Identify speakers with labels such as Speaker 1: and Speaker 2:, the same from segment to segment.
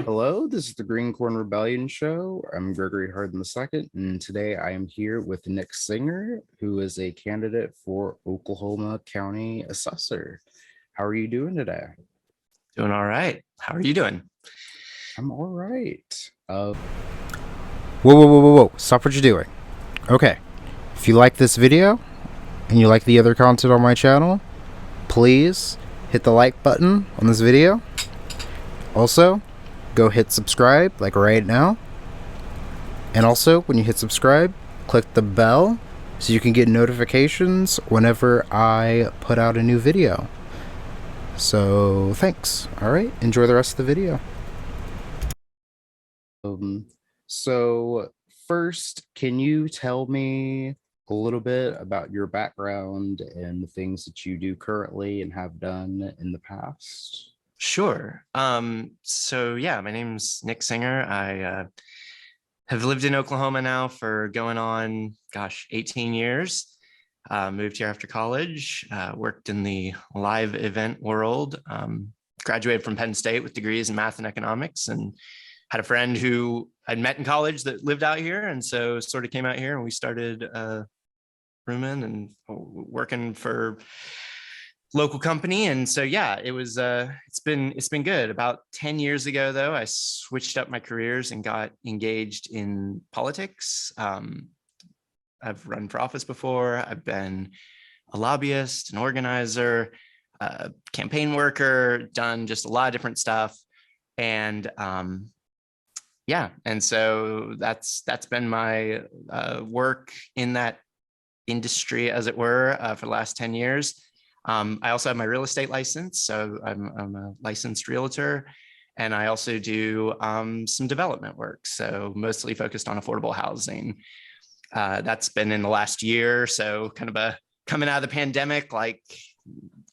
Speaker 1: Hello, this is the Green Corn Rebellion Show. I'm Gregory Harden II, and today I am here with Nick Singer, who is a candidate for Oklahoma County Assessor. How are you doing today?
Speaker 2: Doing all right. How are you doing?
Speaker 1: I'm all right.
Speaker 3: Whoa. Stop what you're doing. Okay. If you like this video and you like the other content on my channel, please hit the like button on this video. Also, go hit subscribe like right now. And also, when you hit subscribe, click the bell so you can get notifications whenever I put out a new video. So, thanks. All right, enjoy the rest of the video.
Speaker 1: So first, can you tell me a little bit about your background and the things that you do currently and have done in the past?
Speaker 2: Sure. My name's Nick Singer. I have lived in Oklahoma now for going on, 18 years. Moved here after college, worked in the live event world, graduated from Penn State with degrees in math and economics, and had a friend who I'd met in college that lived out here. And so sort of came out here and we started rooming and working for local company. And so, it was, it's been good. About 10 years ago, though, I switched up my careers and got engaged in politics. I've run for office before. I've been a lobbyist, an organizer, a campaign worker, done just a lot of different stuff. And and so that's been my work in that industry, as it were, for the last 10 years. I also have my real estate license, so I'm a licensed realtor, and I also do some development work, so mostly focused on affordable housing. That's been in the last year, so kind of coming out of the pandemic, like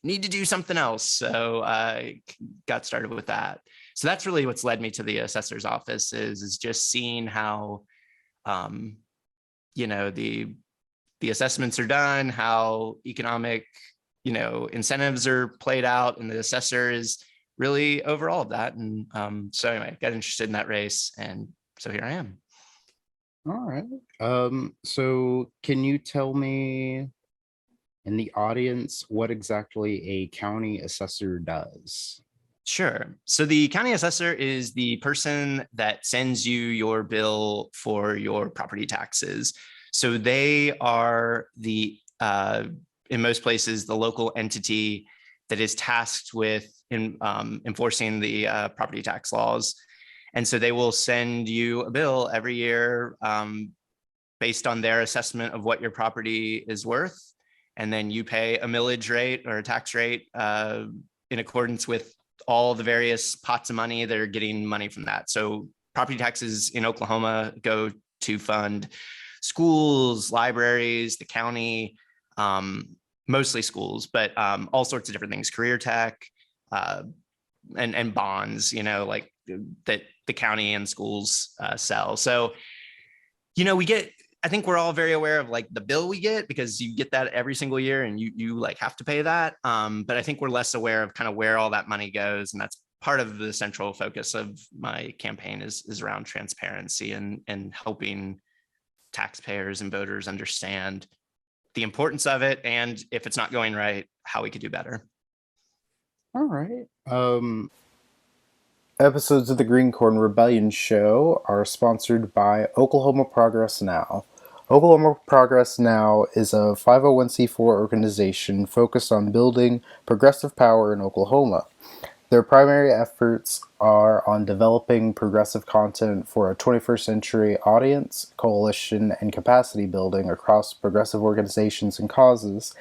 Speaker 2: need to do something else. So I got started with that. So that's really what's led me to the assessor's office is just seeing how, the assessments are done, how economic, incentives are played out, and the assessor is really over all of that. And so anyway, got interested in that race, and so here I am.
Speaker 1: All right. So can you tell me in the audience what exactly a county assessor does?
Speaker 2: Sure. So the county assessor is the person that sends you your bill for your property taxes. So they are in most places, the local entity that is tasked with enforcing the property tax laws. And so they will send you a bill every year based on their assessment of what your property is worth. And then you pay a millage rate or a tax rate in accordance with all the various pots of money that are getting money from that. So property taxes in Oklahoma go to fund schools, libraries, the county, mostly schools, but all sorts of different things, career tech, and bonds, like that the county and schools sell. So, I think we're all very aware of like the bill we get because you get that every single year and you like have to pay that. But I think we're less aware of kind of where all that money goes. And that's part of the central focus of my campaign is around transparency and helping taxpayers and voters understand the importance of it. And if it's not going right, how we could do better.
Speaker 1: All right.
Speaker 3: Episodes of the Green Corn Rebellion Show are sponsored by Oklahoma Progress Now. Oklahoma Progress Now is a 501c4 organization focused on building progressive power in Oklahoma. Their primary efforts are on developing progressive content for a 21st century audience, coalition, and capacity building across progressive organizations and causes,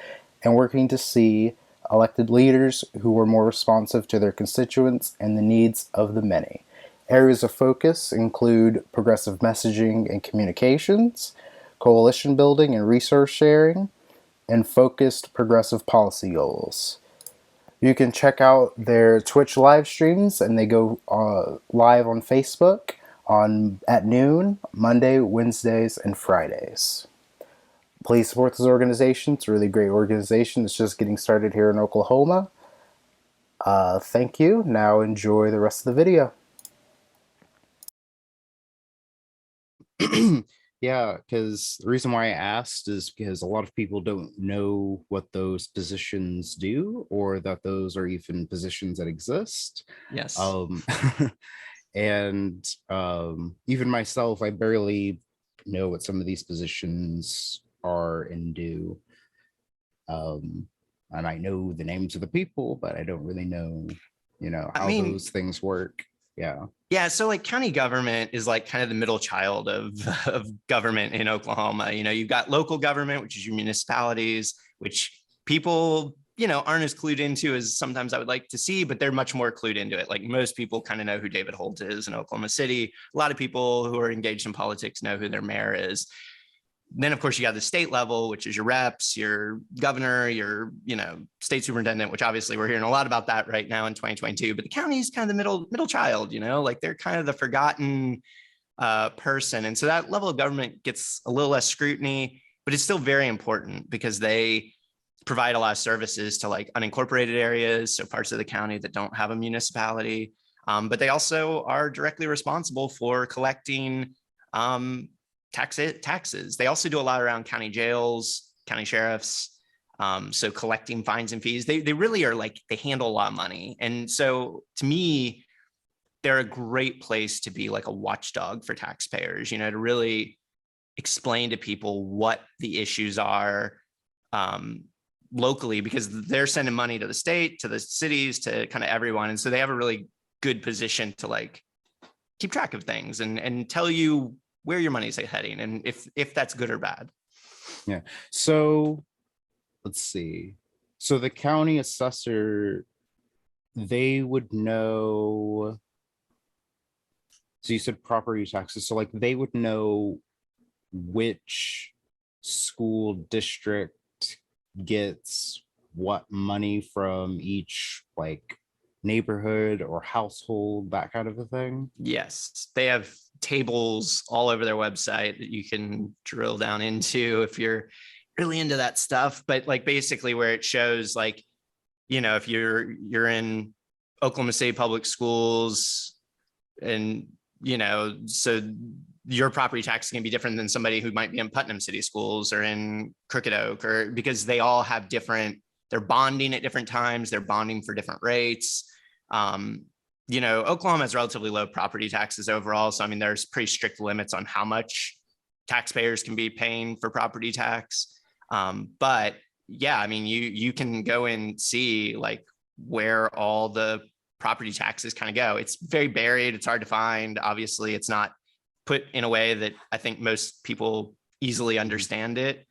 Speaker 3: and working to see elected leaders who are more responsive to their constituents and the needs of the many. Areas of focus include progressive messaging and communications, coalition building and resource sharing, and focused progressive policy goals. You can check out their Twitch live streams, and they go live on Facebook at noon, Monday, Wednesdays, and Fridays. Please support this organization. It's a really great organization. It's just getting started here in Oklahoma. Thank you. Now enjoy the rest of the video.
Speaker 1: Yeah, because the reason why I asked is because a lot of people don't know what those positions do or that those are even positions that exist.
Speaker 2: Yes.
Speaker 1: Um, and even myself, I barely know what some of these positions are and do. And I know the names of the people, but I don't really know,
Speaker 2: I
Speaker 1: how
Speaker 2: mean,
Speaker 1: those things work. Yeah.
Speaker 2: yeah, so like county government is like kind of the middle child of, of government in Oklahoma. You've got local government, which is your municipalities, which people, aren't as clued into as sometimes I would like to see, but they're much more clued into it. Like most people kind of know who David Holt is in Oklahoma City. A lot of people who are engaged in politics know who their mayor is. Then, of course, you got the state level, which is your reps, your governor, your state superintendent, which obviously we're hearing a lot about that right now in 2022. But the county is kind of the middle child, like they're kind of the forgotten person. And so that level of government gets a little less scrutiny, but it's still very important because they provide a lot of services to like unincorporated areas, so parts of the county that don't have a municipality. But they also are directly responsible for collecting taxes. They also do a lot around county jails, county sheriffs. So collecting fines and fees, they really are like, they handle a lot of money. And so to me, they're a great place to be like a watchdog for taxpayers, to really explain to people what the issues are locally, because they're sending money to the state, to the cities, to kind of everyone. And so they have a really good position to like keep track of things and tell you where your money is heading and if that's good or bad.
Speaker 1: Yeah. So let's see. So the county assessor, they would know. So you said property taxes. So like they would know which school district gets what money from each like neighborhood or household, that kind of a thing.
Speaker 2: Yes, they have tables all over their website that you can drill down into if you're really into that stuff. But like basically where it shows like, if you're in Oklahoma City public schools and, so your property tax is going to be different than somebody who might be in Putnam City schools or in Crooked Oak, or because they all have they're bonding at different times. They're bonding for different rates. Oklahoma has relatively low property taxes overall. So, I mean, there's pretty strict limits on how much taxpayers can be paying for property tax. But yeah, I mean, you can go and see like where all the property taxes kind of go. It's very buried. It's hard to find. Obviously, it's not put in a way that I think most people easily understand it,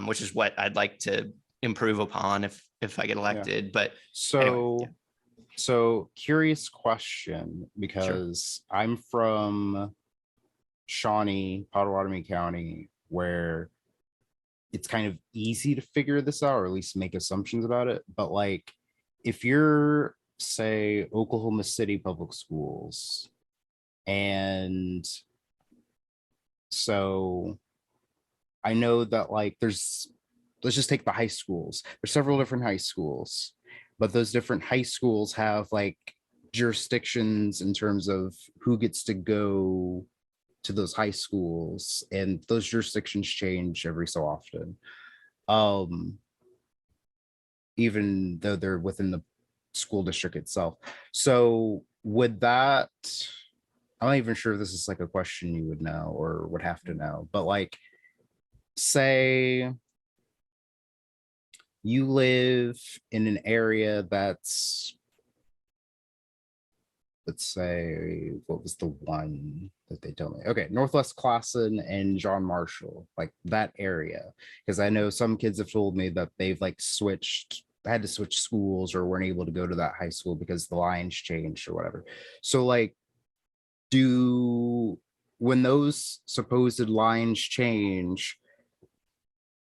Speaker 2: which is what I'd like to improve upon if I get elected. But
Speaker 1: so
Speaker 2: anyway,
Speaker 1: so curious question, because
Speaker 2: sure.
Speaker 1: I'm from Shawnee, Potawatomi County, where it's kind of easy to figure this out, or at least make assumptions about it. But like, if you're, say, Oklahoma City Public Schools, and so I know that like let's just take the high schools. There's several different high schools, but those different high schools have like jurisdictions in terms of who gets to go to those high schools, and those jurisdictions change every so often. Um, even though they're within the school district itself. So would that, I'm not even sure if this is like a question you would know or would have to know, but like, say you live in an area that's, let's say, what was the one that they told me? Okay, Northwest Classen and John Marshall, like that area. Because I know some kids have told me that they've like had to switch schools or weren't able to go to that high school because the lines changed or whatever. So like, when those supposed lines change,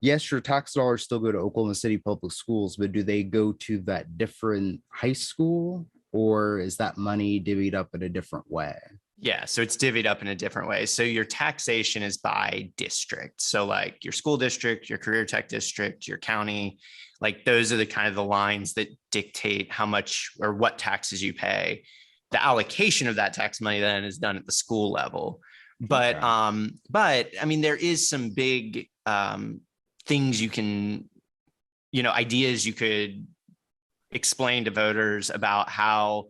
Speaker 1: yes, your tax dollars still go to Oklahoma City public schools, but do they go to that different high school, or is that money divvied up in a different way?
Speaker 2: Yeah, so it's divvied up in a different way. So your taxation is by district. So like your school district, your career tech district, your county, like those are the kind of the lines that dictate how much or what taxes you pay. The allocation of that tax money then is done at the school level. But
Speaker 1: Okay.
Speaker 2: I mean, there is some big things you can, ideas you could explain to voters about how,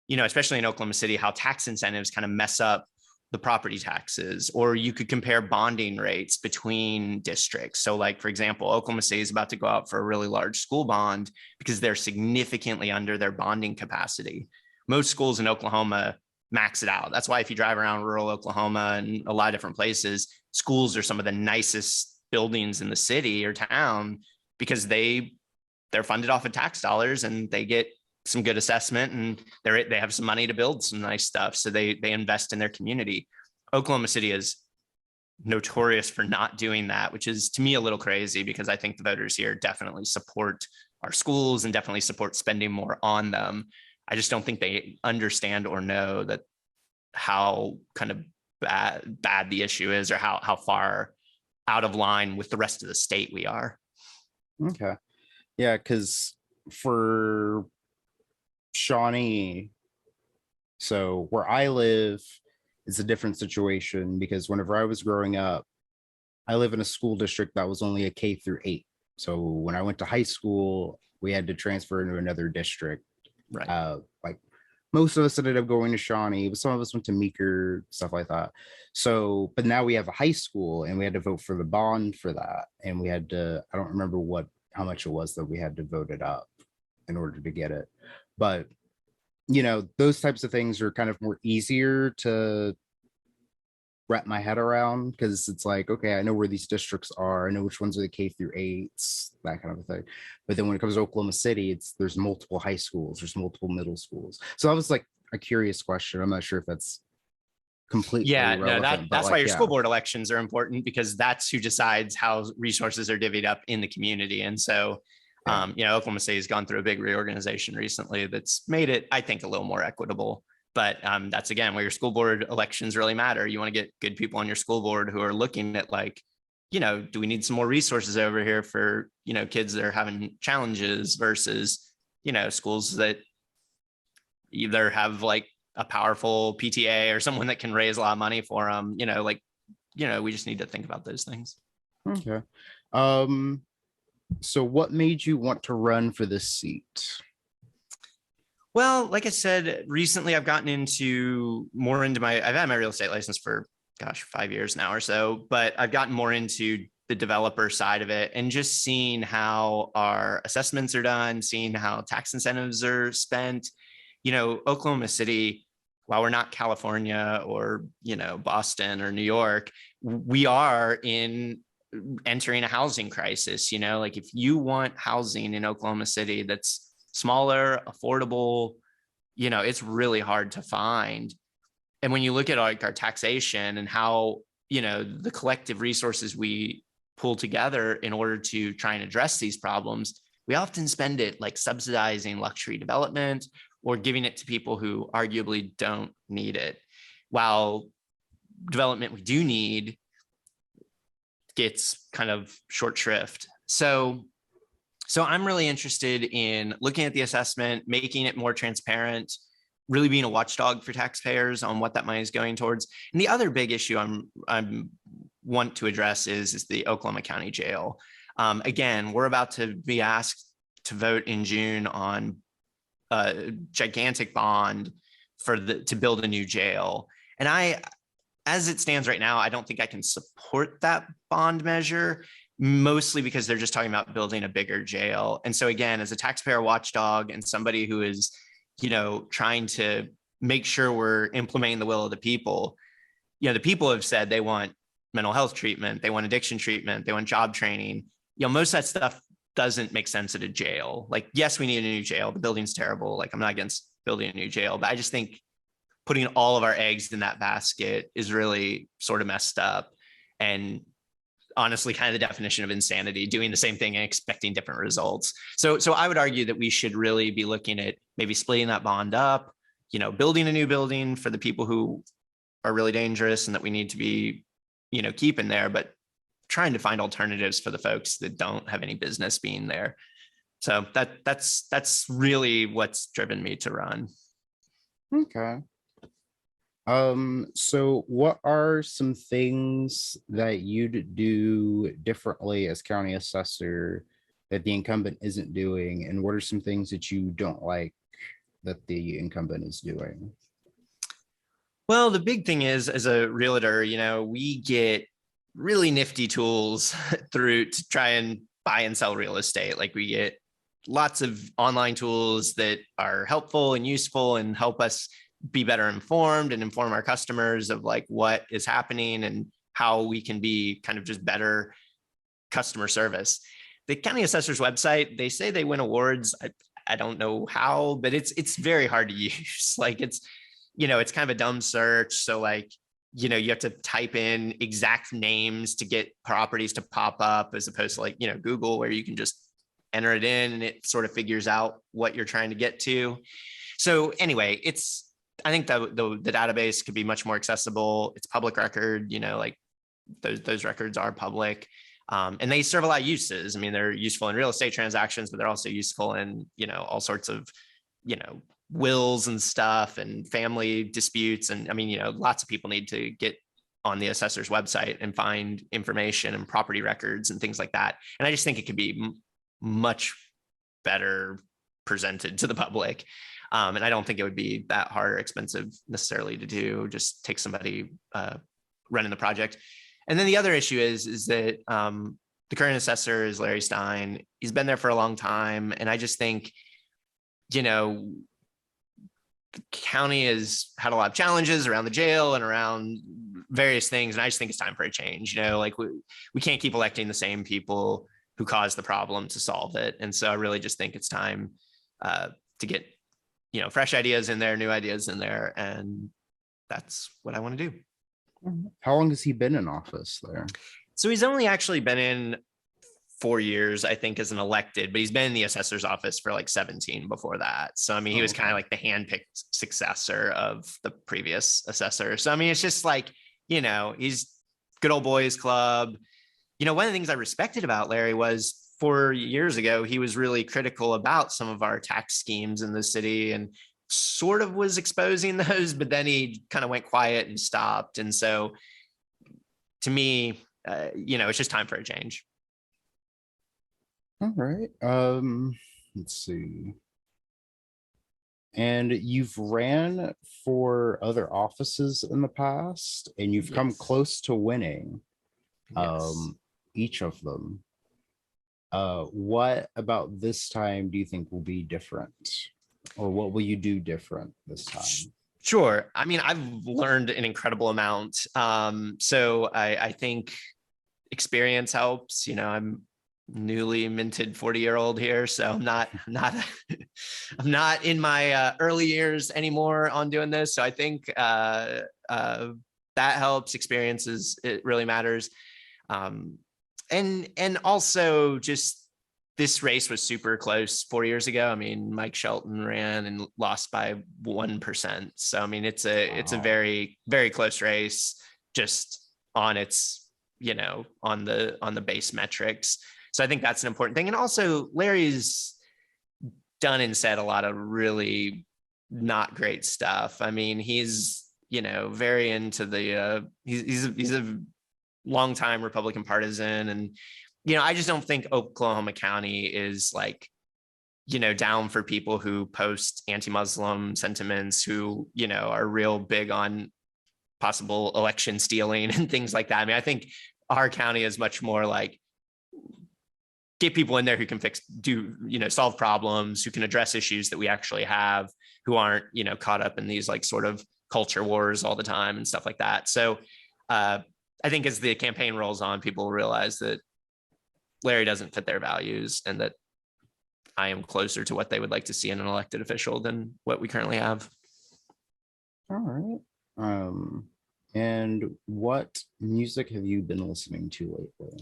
Speaker 2: especially in Oklahoma City, how tax incentives kind of mess up the property taxes, or you could compare bonding rates between districts. So like, for example, Oklahoma City is about to go out for a really large school bond because they're significantly under their bonding capacity. Most schools in Oklahoma max it out. That's why if you drive around rural Oklahoma and a lot of different places, schools are some of the nicest buildings in the city or town because they're funded off of tax dollars and they get some good assessment and they have some money to build some nice stuff. So they invest in their community. Oklahoma City is notorious for not doing that, which is to me a little crazy because I think the voters here definitely support our schools and definitely support spending more on them. I just don't think they understand or know that how kind of bad the issue is, or how far out of line with the rest of the state we are.
Speaker 1: Okay. Yeah, because for Shawnee, so where I live is a different situation because whenever I was growing up, I live in a school district that was only a K through 8. So when I went to high school, we had to transfer into another district.
Speaker 2: Right.
Speaker 1: Like most of us ended up going to Shawnee, but some of us went to Meeker, stuff like that. So, but now we have a high school and we had to vote for the bond for that. And we had to, I don't remember how much it was that we had to vote it up in order to get it. But, those types of things are kind of more easier to wrap my head around because it's like, okay, I know where these districts are. I know which ones are the K through 8s, that kind of a thing. But then when it comes to Oklahoma City, there's multiple high schools, there's multiple middle schools. So that was like a curious question. I'm not sure if that's completely
Speaker 2: Yeah, no,
Speaker 1: relevant, but
Speaker 2: that's why
Speaker 1: like,
Speaker 2: your
Speaker 1: yeah.
Speaker 2: school board elections are important, because that's who decides how resources are divvied up in the community. And so,
Speaker 1: Yeah.
Speaker 2: Oklahoma City has gone through a big reorganization recently that's made it, I think, a little more equitable. But that's again where your school board elections really matter. You want to get good people on your school board who are looking at like, do we need some more resources over here for, kids that are having challenges versus, schools that either have like a powerful PTA or someone that can raise a lot of money for them, we just need to think about those things.
Speaker 1: Okay. So what made you want to run for this seat?
Speaker 2: Well, like I said, recently I've gotten into I've had my real estate license for 5 years now or so, but I've gotten more into the developer side of it and just seeing how our assessments are done, seeing how tax incentives are spent. Oklahoma City, while we're not California or, Boston or New York, we are entering a housing crisis. Like if you want housing in Oklahoma City that's smaller, affordable, it's really hard to find. And when you look at like our taxation and how, the collective resources we pull together in order to try and address these problems, we often spend it like subsidizing luxury development or giving it to people who arguably don't need it, while development we do need gets kind of short shrift. So I'm really interested in looking at the assessment, making it more transparent, really being a watchdog for taxpayers on what that money is going towards. And the other big issue I'm want to address is the Oklahoma County Jail. Again, we're about to be asked to vote in June on a gigantic bond to build a new jail. And as it stands right now, I don't think I can support that bond measure, mostly because they're just talking about building a bigger jail. And so again, as a taxpayer watchdog and somebody who is, trying to make sure we're implementing the will of the people, the people have said they want mental health treatment, they want addiction treatment, they want job training. Most of that stuff doesn't make sense at a jail. Like, yes, we need a new jail. The building's terrible. Like, I'm not against building a new jail, but I just think putting all of our eggs in that basket is really sort of messed up. And honestly, kind of the definition of insanity, doing the same thing and expecting different results. So I would argue that we should really be looking at maybe splitting that bond up, building a new building for the people who are really dangerous and that we need to be, keeping there, but trying to find alternatives for the folks that don't have any business being there. So that's really what's driven me to run.
Speaker 1: Okay. So what are some things that you'd do differently as county assessor that the incumbent isn't doing? And what are some things that you don't like that the incumbent is doing?
Speaker 2: Well, the big thing is, as a realtor, we get really nifty tools through to try and buy and sell real estate. Like we get lots of online tools that are helpful and useful and help us be better informed and inform our customers of like what is happening and how we can be kind of just better customer service. The county assessor's website, they say they win awards. I don't know how, but it's very hard to use. Like it's kind of a dumb search. So like, you have to type in exact names to get properties to pop up, as opposed to like, Google, where you can just enter it in and it sort of figures out what you're trying to get to. So anyway, I think the database could be much more accessible. It's public record, like those records are public. And they serve a lot of uses. I mean, they're useful in real estate transactions, but they're also useful in, all sorts of, wills and stuff and family disputes. And I mean, lots of people need to get on the assessor's website and find information and property records and things like that. And I just think it could be much better presented to the public. And I don't think it would be that hard or expensive necessarily to do. Just take somebody running the project. And then the other issue is that the current assessor is Larry Stein. He's been there for a long time. And I just think, the county has had a lot of challenges around the jail and around various things. And I just think it's time for a change. Like we can't keep electing the same people who caused the problem to solve it. And so I really just think it's time to get, fresh ideas in there, new ideas in there. And that's what I want to do.
Speaker 1: How long has he been in office there?
Speaker 2: So he's only actually been in 4 years, I think, as an elected, but he's been in the assessor's office for like 17 before that. So, I mean, he was kind of like the handpicked successor of the previous assessor. So, I mean, it's just like, he's good old boys club. One of the things I respected about Larry was 4 years ago, he was really critical about some of our tax schemes in the city and sort of was exposing those, but then he kind of went quiet and stopped. And so to me, it's just time for a change.
Speaker 1: All right. Let's see. And you've ran for other offices in the past, and you've come close to winning each of them. What about this time do you think will be different? Or what will you do different this time?
Speaker 2: Sure. I mean, I've learned an incredible amount. So I think experience helps. I'm newly minted 40-year-old here, so I'm not I'm not in my early years anymore on doing this. So I think that helps. Experiences, it really matters. And also just this race was super close 4 years ago. I mean, Mike Shelton ran and lost by 1%. So I mean, it's a very, very close race, just on its, on the base metrics. So I think that's an important thing. And also Larry's done and said a lot of really not great stuff. I mean, he's, very into the, he's a longtime Republican partisan. And, I just don't think Oklahoma County is like, down for people who post anti-Muslim sentiments, who, are real big on possible election stealing and things like that. I mean, I think our county is much more like, get people in there who can solve problems, who can address issues that we actually have, who aren't, caught up in these like sort of culture wars all the time and stuff like that. So I think as the campaign rolls on, people realize that Larry doesn't fit their values and that I am closer to what they would like to see in an elected official than what we currently have.
Speaker 1: All right. And what music have you been listening to lately?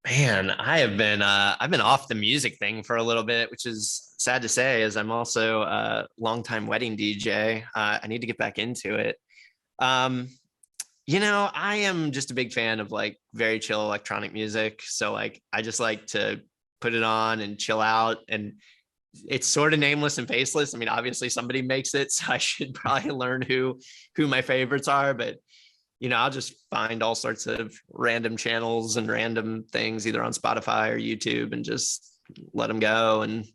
Speaker 2: Man, I've been off the music thing for a little bit, which is sad to say, as I'm also a longtime wedding DJ. I need to get back into it. I am just a big fan of like very chill electronic music. So like, I just like to put it on and chill out. And it's sort of nameless and faceless. I mean, obviously somebody makes it, so I should probably learn who my favorites are, but I'll just find all sorts of random channels and random things either on Spotify or YouTube and just let them go. And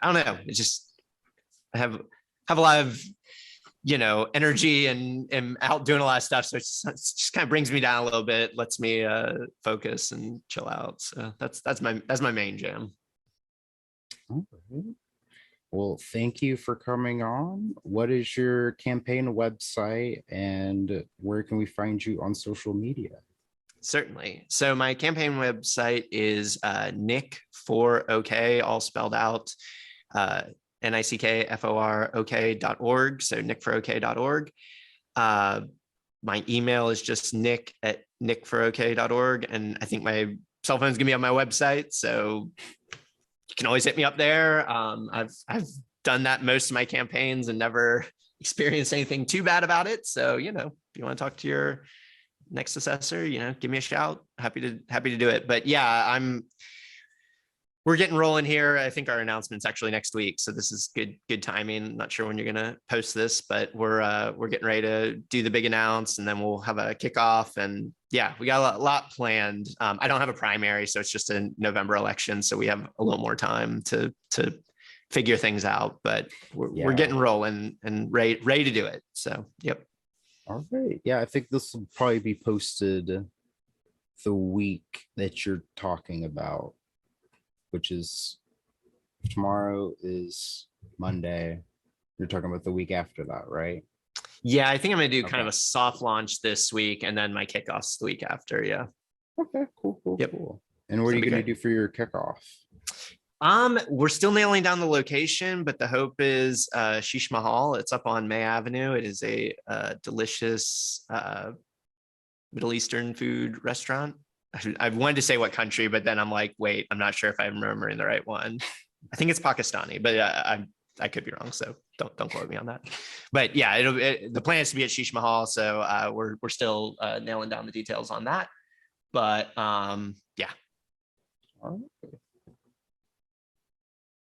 Speaker 2: I don't know, it's just I have a lot of energy and am out doing a lot of stuff, so it just kind of brings me down a little bit, lets me focus and chill out. So that's my main jam.
Speaker 1: All right. Well, thank you for coming on. What is your campaign website and where can we find you on social media?
Speaker 2: Certainly. So my campaign website is Nick for OK, all spelled out, nickforok.org. So nickforok.org. My email is just nick@nickforok.org. And I think my cell phone is gonna be on my website, so you can always hit me up there. I've done that most of my campaigns and never experienced anything too bad about it. So, if you want to talk to your next assessor, give me a shout. Happy to do it. But yeah, we're getting rolling here. I think our announcement's actually next week, so this is good timing. Not sure when you're gonna post this, but we're getting ready to do the big announce, and then we'll have a kickoff. And yeah, we got a lot planned. I don't have a primary, so it's just a November election, so we have a little more time to figure things out. But we're getting rolling and ready to do it. So yep.
Speaker 1: All right. Yeah, I think this will probably be posted the week that you're talking about, which is tomorrow is Monday. You're talking about the week after that, right?
Speaker 2: Yeah, I think I'm gonna do kind of a soft launch this week, and then my kickoff's the week after. Yeah.
Speaker 1: Okay, cool.
Speaker 2: Yep.
Speaker 1: Cool. And what are you gonna do for your kickoff?
Speaker 2: We're still nailing down the location, but the hope is Shish Mahal. It's up on May Avenue. It is a delicious Middle Eastern food restaurant. I wanted to say what country, but then I'm like, wait, I'm not sure if I'm remembering the right one. I think it's Pakistani, but I could be wrong, so don't quote me on that. But yeah, the plan is to be at Shish Mahal, so we're still nailing down the details on that. But yeah.
Speaker 1: All right.